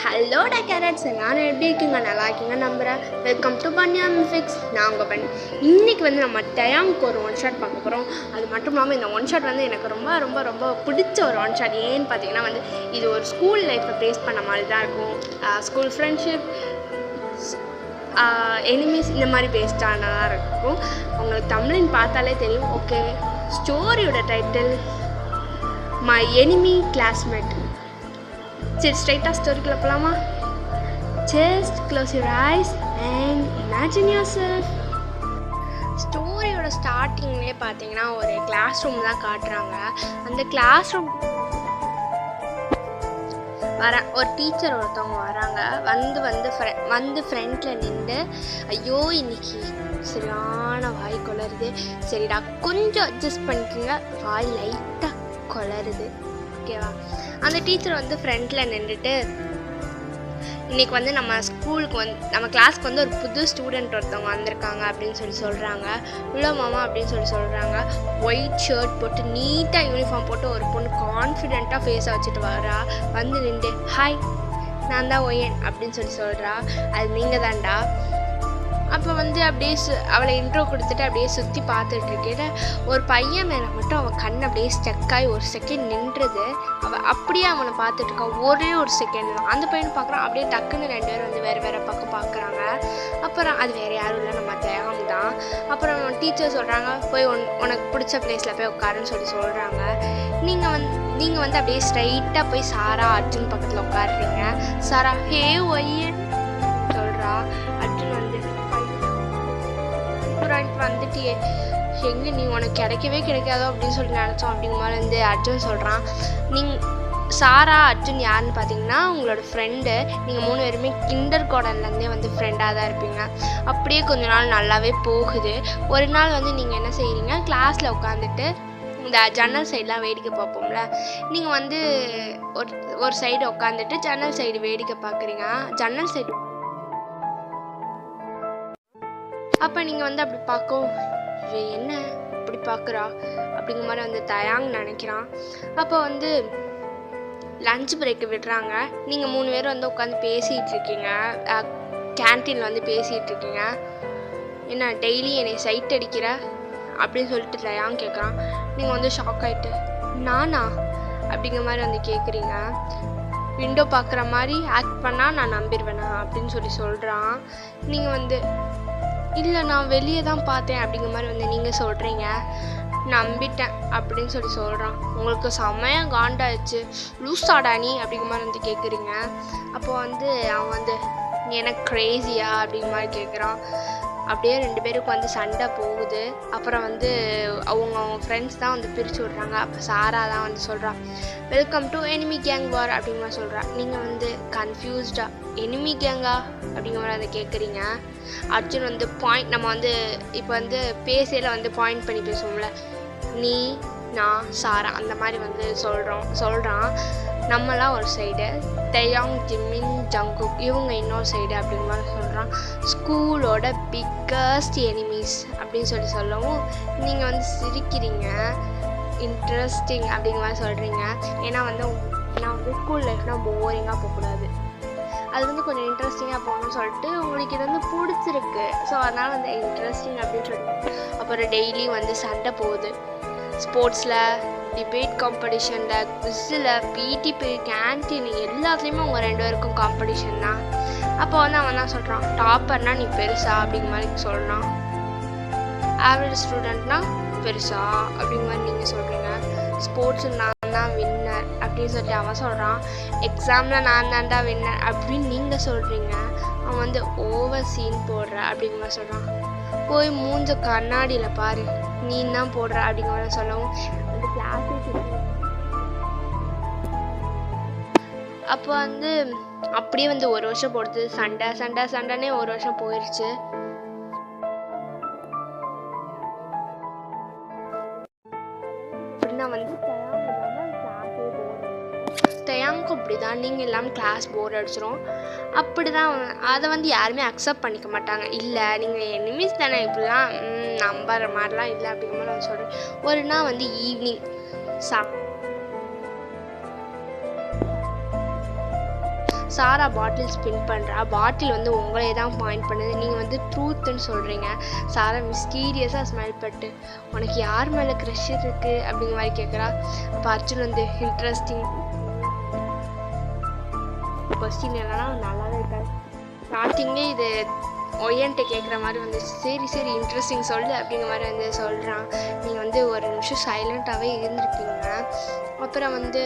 ஹலோடா carrots எல்லாரும் எப்படி இருக்கீங்க? நல்லா இருக்கீங்க நம்புகிறேன். Welcome to Panyam fix. நான் உங்கள் பண்ணி இன்றைக்கி வந்து நம்ம டயாங்க்கு ஒரு ஒன் ஷாட் பார்க்க போகிறோம். அது மட்டும் இல்லாமல் இந்த ஒன் ஷாட் வந்து எனக்கு ரொம்ப ரொம்ப ரொம்ப பிடிச்ச ஒரு ஒன் ஷாட். ஏன்னு பார்த்தீங்கன்னா வந்து இது ஒரு ஸ்கூல் லைஃப்பை பேஸ் பண்ண மாதிரி தான் இருக்கும். ஸ்கூல் ஃப்ரெண்ட்ஷிப், எனிமீஸ் இந்த மாதிரி பேஸ்டானதாக இருக்கும். உங்களுக்கு தமிழின் பார்த்தாலே தெரியும். ஓகே, ஸ்டோரியோட டைட்டில் மை எனிமி கிளாஸ்மேட். சரி, ஸ்ட்ரைட்டாக ஸ்டோரிக்குள்ள போகலாமா? Just close your eyes and imagine yourself. ஸ்டோரியோட ஸ்டார்டிங்லேயே பார்த்தீங்கன்னா ஒரு கிளாஸ் ரூம் தான் காட்டுறாங்க. அந்த கிளாஸ் ரூம் ஒரு டீச்சர் ஒருத்தவங்க வராங்க. வந்து ஃப்ரண்ட்டில் நின்று, ஐயோ இன்னைக்கு சரியான வாய் கொளருது, சரிடா கொஞ்சம் அட்ஜஸ்ட் பண்ணிக்கோங்க, வாய் லைட்டாக கொளருது, ஓகேவா? அந்த டீச்சர் வந்து ஃப்ரண்ட்டில் நின்றுட்டு, இன்றைக்கி வந்து நம்ம கிளாஸ்க்கு வந்து ஒரு புது ஸ்டூடெண்ட் ஒருத்தவங்க வந்திருக்காங்க அப்படின்னு சொல்கிறாங்க. உள்ள மாமா அப்படின்னு சொல்கிறாங்க. ஒயிட் ஷர்ட் போட்டு நீட்டாக யூனிஃபார்ம் போட்டு ஒரு பொண்ணு கான்ஃபிடெண்ட்டாக ஃபேஸை வச்சுட்டு வரா. வந்து நின்று, ஹாய் நான் தான் ஒயன் அப்படின்னு சொல்கிறா. அது நீங்கள் தான்டா. அப்போ வந்து அப்படியே அவளை இன்ட்ரோ கொடுத்துட்டு அப்படியே சுற்றி பார்த்துட்ருக்கேன். ஒரு பையன் மேலே மட்டும் அவன் கண் அப்படியே ஸ்டக்காகி ஒரு செகண்ட் நின்றுது. அவள் அப்படியே அவனை பார்த்துட்ருக்கான். ஒரே ஒரு செகண்ட் தான். அந்த பையனை பார்க்குறான். அப்படியே டக்குன்னு ரெண்டு பேரும் வந்து வேறு பக்கம் பார்க்குறாங்க. அப்புறம் அது வேறு யாரும் இல்லை, நம்ம தேகம் தான். அப்புறம் டீச்சர் சொல்கிறாங்க, போய் உனக்கு பிடிச்ச பிளேஸில் போய் உட்காருன்னு சொல்கிறாங்க. நீங்கள் வந்து அப்படியே ஸ்ட்ரைட்டாக போய் சாரா அர்ஜுன் பக்கத்தில் உட்காருறீங்க. சாரா ஹே ஒய்யன் சொல்கிறா. அர்ஜுன் வந்து வந்துட்டு, எங்கே நீ உனக்கு கிடைக்காதோ அப்படின்னு சொல்லி நினச்சோம் அப்படிங்கிற மாதிரி வந்து அர்ஜுன் சொல்கிறான். சாரா அர்ஜுன் யாருன்னு பார்த்தீங்கன்னா உங்களோட ஃப்ரெண்டு. நீங்கள் 3 பேருமே கிண்டர் கார்டன்லேருந்தே வந்து ஃப்ரெண்டாக தான் இருப்பீங்க. அப்படியே கொஞ்ச நாள் நல்லாவே போகுது. ஒரு நாள் வந்து நீங்கள் என்ன செய்கிறீங்க, கிளாஸில் உட்காந்துட்டு இந்த ஜன்னல் சைடெலாம் வேடிக்கை பார்ப்போம்ல, நீங்கள் வந்து ஒரு சைடு உட்காந்துட்டு ஜன்னல் சைடு வேடிக்கை பார்க்குறீங்க. ஜன்னல் சைடு அப்போ நீங்கள் வந்து அப்படி பார்க்கவும், என்ன இப்படி பார்க்குறா அப்படிங்கிற மாதிரி வந்து தயாங் நினைக்கிறான். அப்போ வந்து லஞ்ச் பிரேக்கு விடுறாங்க. நீங்கள் 3 பேரும் வந்து உட்காந்து பேசிகிட்டு இருக்கீங்க. கேன்டீனில் வந்து பேசிகிட்டு இருக்கீங்க. என்ன டெய்லி என்னை சைட் அடிக்கிற அப்படின்னு சொல்லிட்டு தயாங் கேட்குறான். நீங்கள் வந்து ஷாக் ஆகிட்டு, நானா அப்படிங்கிற மாதிரி வந்து கேட்குறீங்க. விண்டோ பார்க்குற மாதிரி ஆக்ட் பண்ணால் நான் நம்பிடுவேனா அப்படின்னு சொல்கிறான். நீங்கள் வந்து இல்லை நான் வெளியே தான் பார்த்தேன் அப்படிங்கிற மாதிரி வந்து நீங்கள் சொல்கிறீங்க. நம்பிட்டேன் அப்படின்னு சொல்கிறான். உங்களுக்கு செம்மையாக காண்டாயிடுச்சு, லூஸாடா நீ அப்படிங்கிற மாதிரி வந்து கேட்குறீங்க. அப்போ வந்து அவன் வந்து நீ எனக்கு க்ரேஸியா அப்படிங்கிற மாதிரி கேட்குறான். அப்படியே 2 பேருக்கு வந்து சண்டை போகுது. அப்புறம் வந்து அவங்க ஃப்ரெண்ட்ஸ் தான் வந்து பிரித்து விட்றாங்க. அப்போ சாரா தான் வந்து சொல்கிறான், வெல்கம் டு எனிமி கேங் வார் அப்படிங்கிற மாதிரி சொல்கிறா. நீங்கள் வந்து கன்ஃபியூஸ்டாக எனிமி கேங்கா அப்படிங்கிற மாதிரி வந்து கேட்குறீங்க. அர்ஜுன் வந்து நம்ம வந்து இப்போ வந்து பேசையில் வந்து பாயிண்ட் பண்ணி பேசுவோம்ல, நீ நான் சாரா அந்த மாதிரி வந்து சொல்கிறான். நம்மளாம் ஒரு சைடு, டயாங் ஜிமின் ஜங்குக் இவங்க இன்னொரு சைடு அப்படிங்கிற மாதிரி சொல்கிறான். ஸ்கூலோட பிக்கஸ்ட் எனிமீஸ் அப்படின்னு சொல்லவும் நீங்கள் வந்து சிரிக்கிறீங்க. இன்ட்ரெஸ்டிங் அப்படிங்கிற மாதிரி சொல்கிறீங்க. ஏன்னா வந்து நான் வந்து ஸ்கூல் லைஃப்னால் போரிங்காக போகக்கூடாது, அது வந்து கொஞ்சம் இன்ட்ரெஸ்டிங்காக போகணும்னு சொல்லிட்டு உங்களுக்கு இது வந்து பிடிச்சிருக்கு. ஸோ அதனால் வந்து இன்ட்ரெஸ்டிங் அப்படின்னு சொல்லிட்டு அப்புறம் டெய்லி வந்து சண்டை போகுது. ஸ்போர்ட்ஸில், டிபேட் காம்படிஷனில், குவிஸில், பிடி கேன்டீன் எல்லாத்துலேயுமே உங்கள் 2 பேருக்கும் காம்படிஷன் தான். அப்போ வந்து அவன் தான் சொல்கிறான், டாப்பர்னா நீ பெருசா அப்படிங்கிற மாதிரி சொல்கிறான். ஆவரேஜ் ஸ்டூடெண்ட்னா பெருசா அப்படிங்கிற மாதிரி நீங்கள் சொல்கிறீங்க. ஸ்போர்ட்ஸு நான் தான் வின்னர் அப்படின்னு சொல்லி அவன் சொல்கிறான். எக்ஸாமில் நான் தான்டா வின்னர் அப்படின்னு நீங்கள் சொல்கிறீங்க. அவன் வந்து ஓவர் சீன் போடுற அப்படிங்கிற மாதிரி சொல்கிறான். போய் மூஞ்ச கண்ணாடியில் பாரு, நீ தான் போடுற அப்படிங்கிற மாதிரி சொல்லவும் அந்த கிளாஸே அப்போ வந்து அப்படியே வந்து 1 வருஷம் போடுது. சண்டைனே 1 வருஷம் போயிடுச்சு. அப்படின்னா வந்து டயாங்க்கும் அப்படி தான், நீங்கள் இல்லாமல் கிளாஸ் போர் அடிச்சிடும். அப்படி தான் அதை வந்து யாருமே அக்செப்ட் பண்ணிக்க மாட்டாங்க. இல்லை நீங்கள் எனிமீஸ் தானே, இப்படிலாம் நம்புற மாதிரிலாம் இல்லை அப்படிங்கிற மாதிரி நான் சொல்கிறேன். ஒரு நாள் வந்து ஈவினிங் சாரா பாட்டில் ஸ்பின் பண்ணுறா. பாட்டில் வந்து உங்களே தான் பாயிண்ட் பண்ணுது. நீங்கள் வந்து ட்ரூத்துன்னு சொல்கிறீங்க. சாரா மிஸ்டீரியஸாக ஸ்மைல் பட்டு உனக்கு யார் மேலே க்ரஷ் இருக்குது அப்படிங்கிற மாதிரி கேட்குறா. அப்போ அர்ஜுன் வந்து இன்ட்ரெஸ்டிங் கொஸ்டின் என்னன்னா நல்லாவே இருக்காது. ஸ்டார்டிங்கே இது ஒய்யன்ட்டு கேட்குற மாதிரி வந்து சரி சரி இன்ட்ரெஸ்டிங் சொல்லு அப்படிங்கிற மாதிரி வந்து சொல்கிறான். நீங்கள் வந்து ஒரு நிமிஷம் சைலண்ட்டாகவே இருந்திருப்பீங்க. அப்புறம் வந்து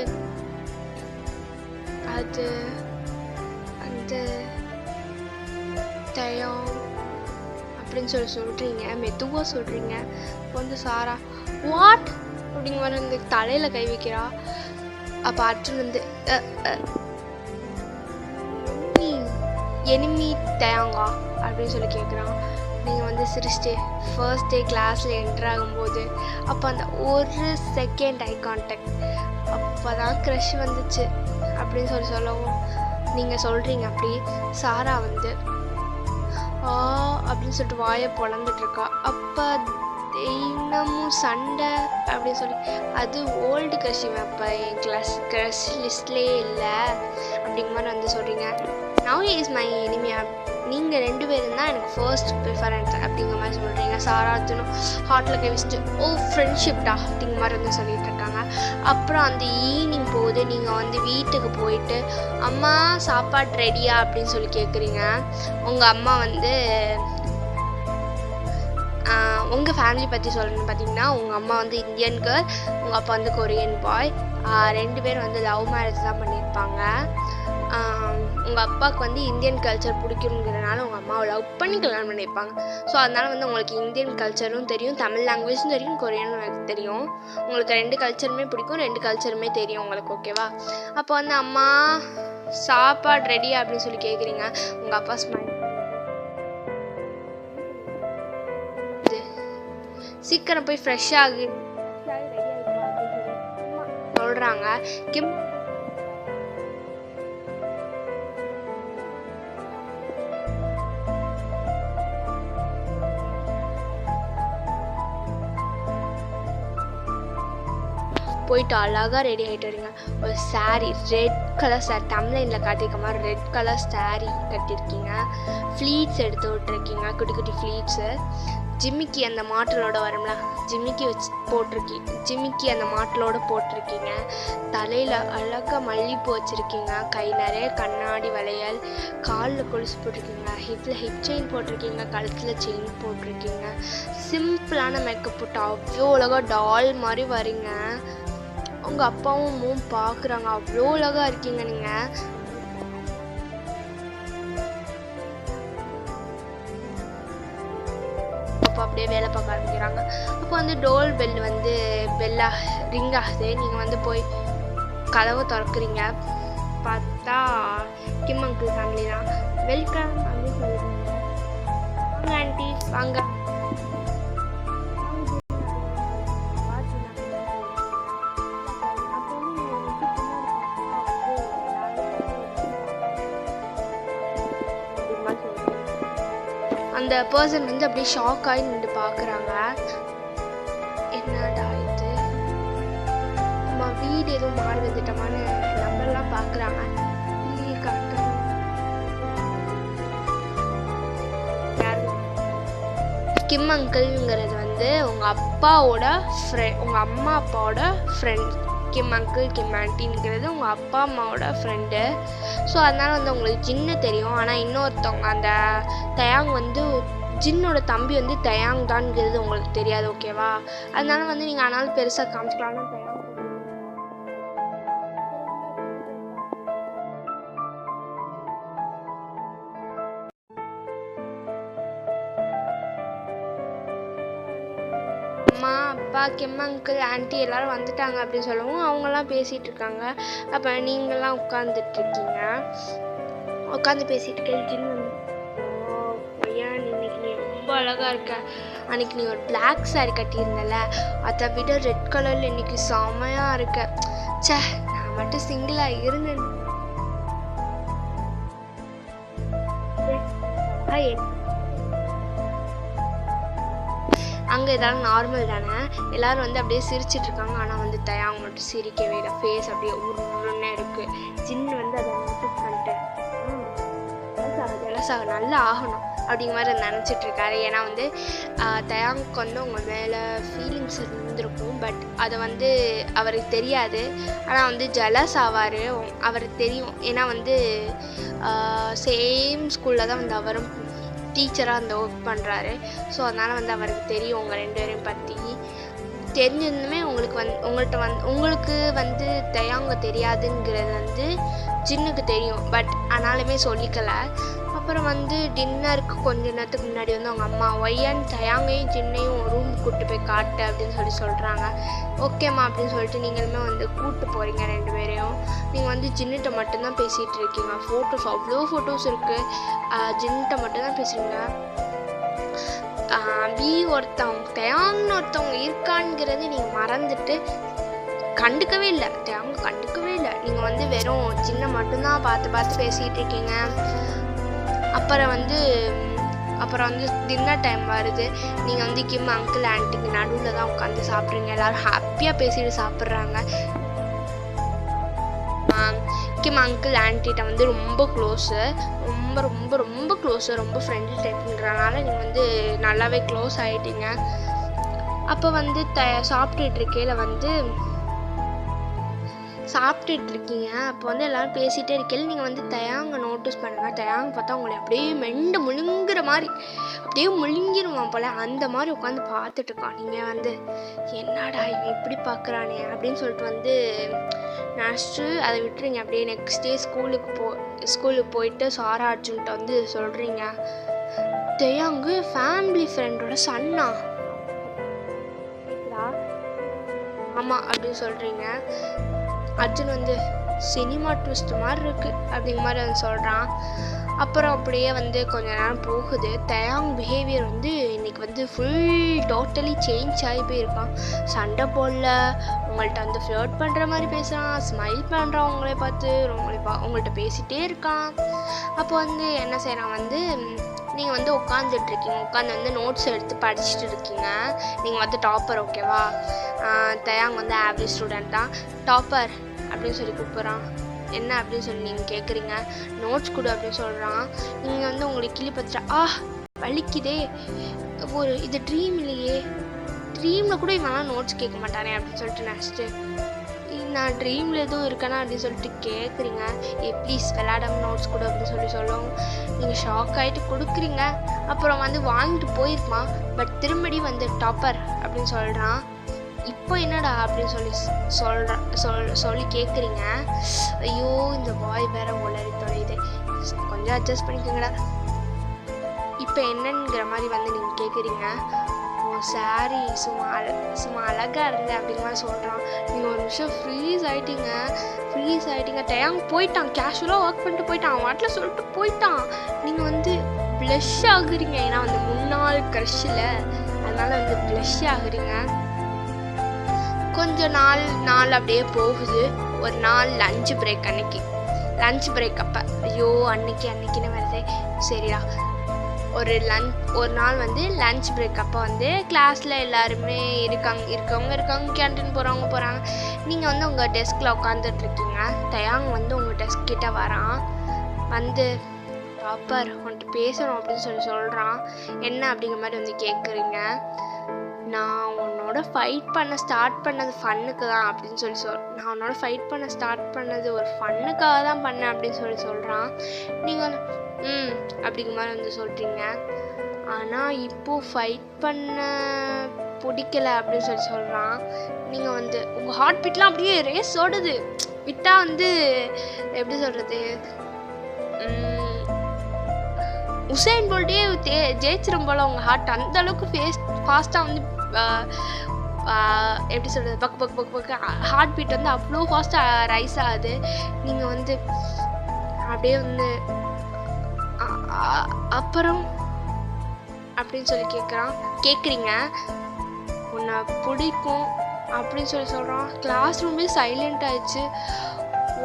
அது அந்த தயம் அப்படின்னு சொல்கிறீங்க, மெதுவாக சொல்கிறீங்க. இப்போ வந்து சாரா வாட் அப்படிங்கிற மாதிரி வந்து தலையில் கை வைக்கிறா. அப்போ அர்ஜுன் வந்து எனிமி தயாங்கா அப்படின்னு சொல்லி கேட்குறான். நீங்கள் வந்து சிரிச்சிட்டு ஃபர்ஸ்ட் டே கிளாஸில் என்ட்ரு ஆகும்போது அப்போ அந்த ஒரு செகண்ட் ஐ கான்டாக்ட் அப்போ தான் க்ரஷ் வந்துச்சு அப்படின்னு சொல்லவும் நீங்கள் சொல்கிறீங்க. அப்படி சாரா வந்து அப்படின்னு சொல்லிட்டு வாயை பொழந்துட்டுருக்கா. அப்போ இன்னமும் சண்டை அப்படின்னு சொல்லி அது ஓல்டு க்ரஷ் அப்போ என் க்ரஷ் லிஸ்ட்லேயே இல்லை அப்படிங்கிற மாதிரி வந்து சொல்கிறீங்க. நவ் இஸ் மை எனிமி, நீங்கள் 2 பேரும் தான் எனக்கு ஃபர்ஸ்ட் ப்ரிஃபரன்ஸ் அப்படிங்கிற மாதிரி சொல்கிறீங்க. சாரா அர்ஜுனும் ஹார்ட்டில் கை வச்சுட்டு ஃப்ரெண்ட்ஷிப்டா அப்படிங்கிற மாதிரி வந்து சொல்லிட்டு இருக்காங்க. அப்புறம் அந்த ஈவினிங் போகுது. நீங்கள் வந்து வீட்டுக்கு போயிட்டு அம்மா சாப்பாடு ரெடியா அப்படின்னு சொல்லி கேட்குறீங்க. உங்கள் அம்மா வந்து உங்கள் ஃபேமிலி பற்றி சொல்லணும்னு பார்த்தீங்கன்னா உங்கள் அம்மா வந்து இந்தியன் கேர்ள், உங்கள் அப்பா வந்து கொரியன் பாய். 2 பேரும் வந்து லவ் மேரேஜ் தான் பண்ணியிருப்பாங்க. உங்கள் அப்பாவுக்கு வந்து இந்தியன் கல்ச்சர் பிடிக்குங்கிறதுனால உங்கள் அம்மாவை லவ் பண்ணி கல்யாணம் பண்ணியிருப்பாங்க. ஸோ அதனால் வந்து உங்களுக்கு இந்தியன் கல்ச்சரும் தெரியும், தமிழ் லாங்குவேஜும் தெரியும், கொரியனும் தெரியும். உங்களுக்கு 2 கல்ச்சருமே பிடிக்கும், 2 கல்ச்சருமே தெரியும் உங்களுக்கு. ஓகேவா? அப்போ வந்து அம்மா சாப்பாடு ரெடி அப்படின்னு சொல்லி கேட்குறீங்க. உங்கள் அப்பா ஸ்மைல் சீக்கிரம் போய் ஃப்ரெஷ் ஆகி சொல்கிறாங்க. போயிட்டு அழகாக ரெடி ஆகிட்டு வரீங்க. ஒரு சாரீ ரெட் கலர் சாரீ தமிழ்லைனில் காட்டியிருக்க மாதிரி ரெட் கலர் சாரீ கட்டியிருக்கீங்க. ஃப்ளீட்ஸ் எடுத்து விட்டுருக்கீங்க, குட்டி குட்டி ஃப்ளீட்ஸு. ஜிமிக்கி அந்த மாட்டலோட வரும்ல, ஜிமிக்கி வச்சு ஜிமிக்கி அந்த மாட்டலோட போட்டிருக்கீங்க. தலையில் அழகாக மல்லிப்பூ வச்சுருக்கீங்க. கை நிறைய கண்ணாடி வளையல், காலில் கொலுசு போட்டிருக்கீங்க, ஹிப்பில் ஹிப் செயின் போட்டிருக்கீங்க, கழுத்தில் செயின் போட்டிருக்கீங்க. சிம்பிளான மேக்கப் போட்டு அவ்வளோ அழகாக டால் மாதிரி வரீங்க. உங்கள் அப்பாவும் பார்க்குறாங்க, அவ்வளோ அழகாக இருக்கீங்க நீங்கள். அப்போ அப்படியே வேலை பார்க்க ஆரம்பிக்கிறாங்க. அப்போ வந்து டோல் பெல் வந்து ரிங் ஆகுது. நீங்கள் வந்து போய் கதவை திறக்கிறீங்க. பார்த்தா கிம் அங்கிள் ஃபேமிலி தான். வெல்கம் அப்படின்னு சொல்லிடுறாங்க. வாங்க ஆண்டி வாங்க. அந்த பர்சன் வந்து அப்படியே ஷாக் ஆகி நின்று பார்க்குறாங்க. என்னடா இது, நம்ம வீடு எதுவும் மாறி வந்துட்டோமான்னு நம்பர்லாம் பார்க்குறாங்க. இல்லையே கரெக்டாக கிம் அங்கிள்ங்கிறது வந்து உங்கள் அப்பாவோட உங்கள் அம்மா அப்பாவோட ஃப்ரெண்ட். கிம் அங்கிள் கிம் ஆண்டிங்கிறது உங்கள் அப்பா அம்மாவோட ஃப்ரெண்டு. ஸோ அதனால் வந்து உங்களுக்கு ஜின்னு தெரியும். ஆனால் இன்னொருத்தவங்க அந்த தயாங் வந்து ஜின்னோட தம்பி வந்து தயாங் தான்ங்கிறது உங்களுக்கு தெரியாது. ஓகேவா? அதனால வந்து நீங்கள் ஆனாலும் பெருசாக காமிச்சிக்கலாம். தயாங் அம்மா அப்பா கிம் அங்கிள் ஆண்டி எல்லோரும் வந்துட்டாங்க அப்படின்னு சொல்லவும் அவங்கெல்லாம் பேசிகிட்டு இருக்காங்க. அப்போ நீங்கள்லாம் உட்காந்துட்ருக்கீங்க. உட்காந்து பேசிகிட்டு இருக்க ஜின் வந்து இன்னைக்கு நீ ரொம்ப அழகாக இருக்க. அன்றைக்கி நீ ஒரு பிளாக் சாரி கட்டியிருந்தல, அதை விட ரெட் கலரில் இன்னைக்கு செமையாக இருக்க. சே, நான் மட்டும் சிங்கிளாக இருந்தேன். அங்கே எதாவது நார்மல் தானே, எல்லோரும் வந்து அப்படியே சிரிச்சிட்டு இருக்காங்க. ஆனால் வந்து தயாங்க மட்டும் சிரிக்கவே இல்லை. ஃபேஸ் அப்படியே உருன்னு இருக்குது. ஜின்னு வந்து அதை நோட்டீஸ் பண்ணிட்டேன். ஜலஸாக நல்லா ஆகணும் அப்படிங்கிற மாதிரி நினச்சிட்ருக்காரு. ஏன்னா வந்து தயாங்க்கு வந்து அவங்க மேலே ஃபீலிங்ஸ் இருந்திருக்கும், பட் அதை வந்து அவருக்கு தெரியாது. ஆனால் வந்து ஜலஸ் ஆவார், அவருக்கு தெரியும். ஏன்னா வந்து சேம் ஸ்கூலில் தான் வந்து அவரும் டீச்சராக அந்த ஒர்க் பண்ணுறாரு. ஸோ அதனால் வந்து அவருக்கு தெரியும் உங்கள் 2 பேரையும் பற்றி. தெரிஞ்சிருந்துமே உங்களுக்கு வந்து தயாங்க தெரியாதுங்கிறது வந்து ஜின்னுக்கு தெரியும், பட் ஆனாலுமே சொல்லிக்கலை. அப்புறம் வந்து டின்னருக்கு கொஞ்ச நேரத்துக்கு முன்னாடி வந்து அவங்க அம்மா ஒய்யன் தயாங்கையும் ஜின்னையும் ரூம் கூப்பிட்டு போய் காட்டு அப்படின்னு சொல்கிறாங்க. ஓகேம்மா அப்படின்னு சொல்லிட்டு நீங்களுமே வந்து கூப்பிட்டு போகிறீங்க 2 பேரையும். நீங்கள் வந்து ஜின்னிட்ட மட்டும்தான் பேசிகிட்டு இருக்கீங்க. ஃபோட்டோஸ் அவ்வளோ ஃபோட்டோஸ் இருக்குது, ஜின்னிட்ட மட்டும்தான் பேசுகிறீங்க. தயாங்னு ஒருத்தவங்க இருக்கான்ங்கிறது நீங்கள் மறந்துட்டு கண்டுக்கவே இல்லை. தயாங்க கண்டுக்கவே இல்லை. நீங்கள் வந்து வெறும் சின்ன மட்டும்தான் பார்த்து பேசிகிட்டு இருக்கீங்க. அப்புறம் வந்து டின்னர் டைம் வருது. நீங்கள் வந்து கிம் அங்கிள் ஆன்ட்டிக்கு நடுவில் தான் உட்காந்து சாப்பிட்றீங்க. எல்லோரும் ஹாப்பியாக பேசிட்டு சாப்பிட்றாங்க. கிம் அங்கிள் ஆன்ட்டிகிட்ட வந்து ரொம்ப க்ளோஸு, ரொம்ப ரொம்ப ரொம்ப க்ளோஸு, ரொம்ப ஃப்ரெண்ட்லி டைப்புன்றனால நீங்கள் வந்து நல்லாவே க்ளோஸ் ஆகிட்டீங்க. அப்போ வந்து சாப்பிட்டுட்ருக்கையில் வந்து சாப்பிட்டுட்ருக்கீங்க. அப்போ வந்து எல்லோரும் பேசிகிட்டே இருக்கையில் நீங்கள் வந்து தயாங்க நோட்டீஸ் பண்ணுங்கள். தயாங்க பார்த்தா உங்களை அப்படியே மெண்டு முழுங்குற மாதிரி, அப்படியே முழுங்கிடுவான் போல், அந்த மாதிரி உட்காந்து பார்த்துட்ருக்கான். நீங்கள் வந்து என்னடா இவன் இப்படி பார்க்குறானே அப்படின்னு சொல்லிட்டு வந்து நினச்சிட்டு அதை விட்டுறீங்க. அப்படியே நெக்ஸ்ட் டே ஸ்கூலுக்கு போயிட்டு சாரா அர்ஜுன்கிட்ட வந்து சொல்கிறீங்க, தயாங்கு ஃபேமிலி ஃப்ரெண்டோட சன்னா. ஆமாம் அப்படின்னு சொல்கிறீங்க. அர்ஜுன் வந்து சினிமா ட்விஸ்ட் மாதிரி இருக்குது அப்படிங்கிற மாதிரி வந்து சொல்கிறான். அப்புறம் அப்படியே வந்து கொஞ்ச நேரம் போகுது. தயாங் பிஹேவியர் வந்து இன்றைக்கி வந்து டோட்டலி சேஞ்ச் ஆகி போயிருக்கான். சண்டை போடல, உங்கள்கிட்ட வந்து ஃப்ளர்ட் பண்ணுற மாதிரி பேசுகிறான், ஸ்மைல் பண்ணுறான், உங்களே பார்த்து உங்கள்கிட்ட பேசிகிட்டே இருக்கான். அப்போ வந்து என்ன செய்கிறான் வந்து நீங்கள் வந்து உட்காந்துட்ருக்கீங்க. உட்காந்து வந்து நோட்ஸ் எடுத்து படிச்சுட்டு இருக்கீங்க. நீங்கள் வந்து டாப்பர், ஓகேவா? தயாங் வந்து ஆவரேஜ் ஸ்டூடெண்ட் தான். டாப்பர் அப்படின்னு சொல்லி கூப்பிட்றான். என்ன அப்படின்னு சொல்லி நீங்கள் கேட்குறீங்க. நோட்ஸ் கொடு அப்படின்னு சொல்கிறான். நீங்கள் வந்து உங்களுக்கு கிளி பார்த்துட்டா வலிக்குதே, இது ட்ரீம் இல்லையே, ட்ரீமில் கூட இவெல்லாம் நோட்ஸ் கேட்க மாட்டானே அப்படின்னு சொல்லிட்டு நினச்சிட்டு நான் ட்ரீமில் எதுவும் இருக்கேனா அப்படின்னு சொல்லிட்டு கேட்குறீங்க. ப்ளீஸ் விளையாடாம நோட்ஸ் கொடு அப்படின்னு சொல்லவும் நீங்கள் ஷாக் ஆகிட்டு கொடுக்குறீங்க. அப்புறம் வந்து வாங்கிட்டு போயிருப்பான், பட் திரும்படி வந்து டாப்பர் அப்படின்னு சொல்கிறான். இப்போ என்னடா அப்படின்னு சொல்லி கேட்குறீங்க. ஐயோ இந்த வாய் வேற உளறி தொலையுது, கொஞ்சம் அட்ஜஸ்ட் பண்ணிக்கோங்கடா. இப்போ என்னங்கிற மாதிரி வந்து நீங்கள் கேட்குறீங்க. சாரி சும்மா அழகாக இருந்தேன் அப்படிங்கிற மாதிரி சொல்கிறான். நீங்கள் ஒரு நிமிஷம் ஃப்ரீஸ் ஆகிட்டீங்க. டயாங் போயிட்டான், கேஷுவலாக ஒர்க் பண்ணிட்டு போயிட்டான், அவன் வாட்டில் சொல்லிட்டு போயிட்டான். நீங்கள் வந்து ப்ளஷ் ஆகுறீங்க, ஏன்னா வந்து முன்னாள் க்ரஷ்ஷில், அதனால் வந்து ப்ளஷ் ஆகுறீங்க. கொஞ்சம் நாள் அப்படியே போகுது. ஒரு நாள் லஞ்ச் பிரேக் அப்போ ஐயோ அன்னைக்குன்னு வருது. சரிடா, ஒரு நாள் வந்து லஞ்ச் பிரேக் அப்போ வந்து கிளாஸில் எல்லாருமே இருக்கவங்க கேன்டீன் போகிறாங்க. நீங்கள் வந்து உங்கள் டெஸ்கில் உட்காந்துட்ருக்கீங்க. தயாங் வந்து உங்கள் டெஸ்க் கிட்ட வரான். வந்து டாப்பர் உன்ட்டு பேசணும் அப்படின்னு சொல்கிறான். என்ன அப்படிங்கிற மாதிரி வந்து கேட்குறீங்க. நான் உன்னோட ஃபைட் பண்ண ஸ்டார்ட் பண்ணது ஃபன்னுக்கு தான் அப்படின்னு நான் உன்னோட ஃபைட் பண்ண ஸ்டார்ட் பண்ணது ஒரு ஃபன்னுக்காக தான் பண்ணேன் அப்படின்னு சொல்கிறான். நீங்கள் அப்படிங்கிற மாதிரி வந்து சொல்கிறீங்க. ஆனால் இப்போது ஃபைட் பண்ண பிடிக்கல அப்படின்னு சொல்கிறான். நீங்கள் வந்து உங்கள் ஹார்ட் பீட்லாம் அப்படியே ரேஸ் ஓடுது. விட்டால் வந்து எப்படி சொல்கிறது, உசைன் போல்ட்டே ஜெயிச்சிரும் போல் உங்கள் ஹார்ட். அந்த அளவுக்கு ஃபாஸ்ட்டாக வந்து எப்படி சொல்கிறது, பக்கு ஹார்ட் பீட் வந்து அவ்வளோ ஃபாஸ்ட்டாக ரைஸ் ஆகுது. நீங்கள் வந்து அப்படியே வந்து அப்புறம் அப்படின்னு சொல்லி கேட்குறீங்க. உன்னை பிடிக்கும் அப்படின்னு சொல்கிறான். கிளாஸ் ரூமே சைலண்ட் ஆயிடுச்சு.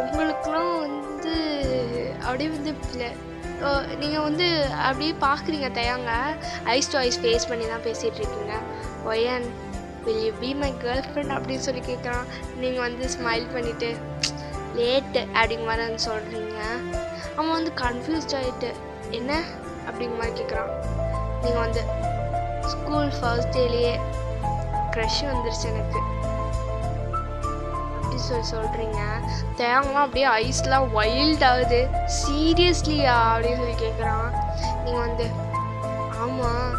உங்களுக்குலாம் வந்து அப்படியே வந்து நீங்கள் வந்து அப்படியே பார்க்குறீங்க. தயாங்க ஐஸ் டு ஐஸ் ஃபேஸ் பண்ணி தான் பேசிகிட்டு இருக்கீங்க. Wine will you be my girlfriend அப்படின்னு சொல்லி கேட்குறான். நீங்கள் வந்து ஸ்மைல் பண்ணிவிட்டு லேட்டு அப்படிங்கிற மாதிரி வந்து சொல்கிறீங்க. அவன் வந்து கன்ஃபியூஸ்ட் ஆகிட்டு என்ன அப்படிங்கிற மாதிரி கேட்குறான். நீங்கள் வந்து ஸ்கூல் ஃபர்ஸ்ட் டேலேயே க்ரஷ் வந்துருச்சு எனக்கு அப்படி சொல்கிறீங்க. தேங்கலாம் அப்படியே ஐஸ்லாம் வைல்ட் ஆகுது. சீரியஸ்லியா அப்படின்னு சொல்லி கேட்குறான். நீங்கள் வந்து ஆமாம்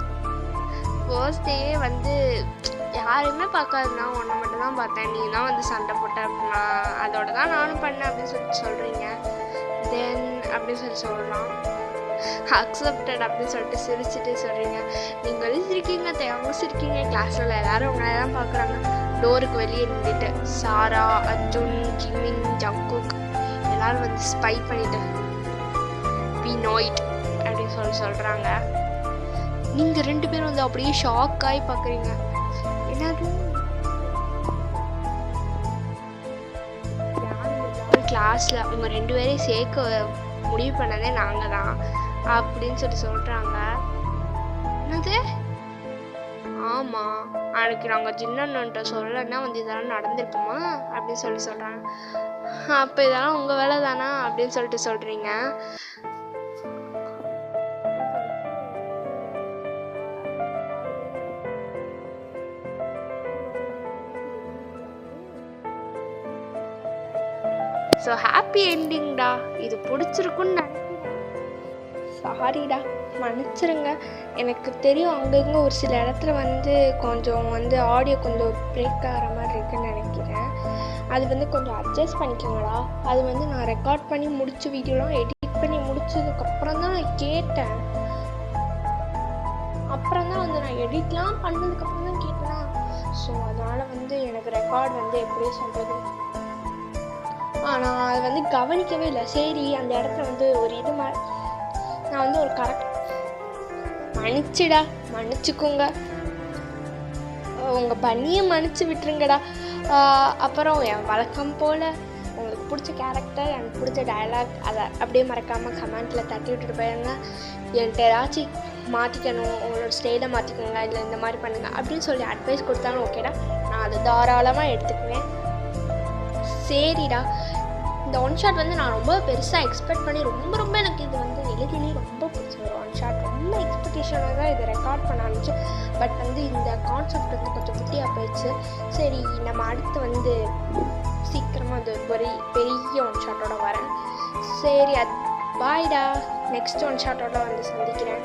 ஃபர்ஸ்ட் டே வந்து யாரையுமே பார்க்காதுன்னா உன்னை மட்டும் தான் பார்த்தேன், நீ தான் வந்து சண்டை போட்ட அப்படின்னா அதோட தான் நானும் பண்ணேன் அப்படின்னு சொல்கிறீங்க. தென் அப்படின்னு சொல்லலாம். அக்செப்டட் அப்படின்னு சொல்லிட்டு சிரிச்சுட்டு சொல்கிறீங்க. நீங்களும் சிரிக்கீங்க, தேவங்களும் சிரிக்கீங்க. கிளாஸில் எல்லாரும் உங்களை தான் பார்க்குறாங்க. டோருக்கு வெளியே நின்றுட்டு சாரா, அர்ஜுன், ஜிமின், ஜங்குக் எல்லாரும் வந்து ஸ்பை பண்ணிட்டு வி நோ இட் அப்படின்னு சொல்கிறாங்க. நீங்கள் 2 பேரும் வந்து அப்படியே ஷாக் ஆகி பார்க்குறீங்க. என்னது கிளாஸில் உங்கள் 2 பேரையும் சேர்க்க முடிவு பண்ணதே நாங்கள் தான் அப்படின்னு சொல்கிறாங்க. என்னது ஆமாம் அன்றைக்கி நாங்கள் சின்னன்ட்ட சொல்லலைன்னா வந்து இதெல்லாம் நடந்திருக்குமா அப்படின்னு சொல்கிறாங்க. அப்போ இதெல்லாம் உங்கள் வேலை தானா அப்படின்னு சொல்கிறீங்க. ஸோ ஹாப்பி என்டிங்டா. இது பிடிச்சிருக்குன்னு நினைக்கிறேன். சாரிடா மன்னிச்சிருங்க. எனக்கு தெரியும் அங்கங்கே ஒரு சில இடத்துல வந்து கொஞ்சம் வந்து ஆடியோ கொஞ்சம் பிரேக் ஆகிற மாதிரி இருக்குன்னு நினைக்கிறேன். அது வந்து கொஞ்சம் அட்ஜஸ்ட் பண்ணிக்கோங்கடா. அது வந்து நான் ரெக்கார்ட் பண்ணி முடிச்ச வீடியோலாம் எடிட் பண்ணி முடிச்சதுக்கப்புறம் தான் நான் கேட்டேன். அப்புறம் தான் வந்து நான் எடிட்லாம் பண்ணதுக்கப்புறம் தான் கேட்டேன்னா. ஸோ அதனால் வந்து எனக்கு ரெக்கார்ட் வந்து எப்படி சொல்கிறது, நான் அதை வந்து கவனிக்கவே இல்லை. சரி அந்த இடத்துல வந்து ஒரு இது நான் வந்து ஒரு கரெக்ட் மன்னிச்சுக்கோங்க. உங்கள் பண்ணியை மன்னிச்சு விட்டுருங்கடா. அப்புறம் என் வழக்கம் போல் உங்களுக்கு பிடிச்ச கேரக்டர், எனக்கு பிடிச்ச டயலாக் அதை அப்படியே மறக்காமல் கமெண்ட்டில் தட்டி விட்டுட்டு போயிருங்க. என்கிட்ட ஏதாச்சும் மாற்றிக்கணும், உங்களோட ஸ்டைலை மாற்றிக்கோங்க, இல்லை இந்த மாதிரி பண்ணுங்கள் அப்படின்னு சொல்லி அட்வைஸ் கொடுத்தாலும் ஓகேடா, நான் அதை தாராளமாக எடுத்துக்குவேன். சரிடா, இந்த ஒன் ஷாட் வந்து நான் ரொம்ப பெருசாக எக்ஸ்பெக்ட் பண்ணி ரொம்ப எனக்கு இது வந்து எழுதினே ரொம்ப பிடிச்ச ஒரு ஒன் ஷாட். ரொம்ப எக்ஸ்பெக்டேஷனாக தான் இதை ரெக்கார்ட் பண்ண ஆரம்பிச்சு. பட் வந்து இந்த கான்செப்ட் வந்து கொஞ்சம் குட்டியாக போயிடுச்சு. சரி நம்ம அடுத்து வந்து சீக்கிரமாக அது பெரிய ஒன் ஷாட்டோட வரேன். சரி பாய்டா, நெக்ஸ்ட் ஒன் ஷாட்டோட வந்து சந்திக்கிறேன்.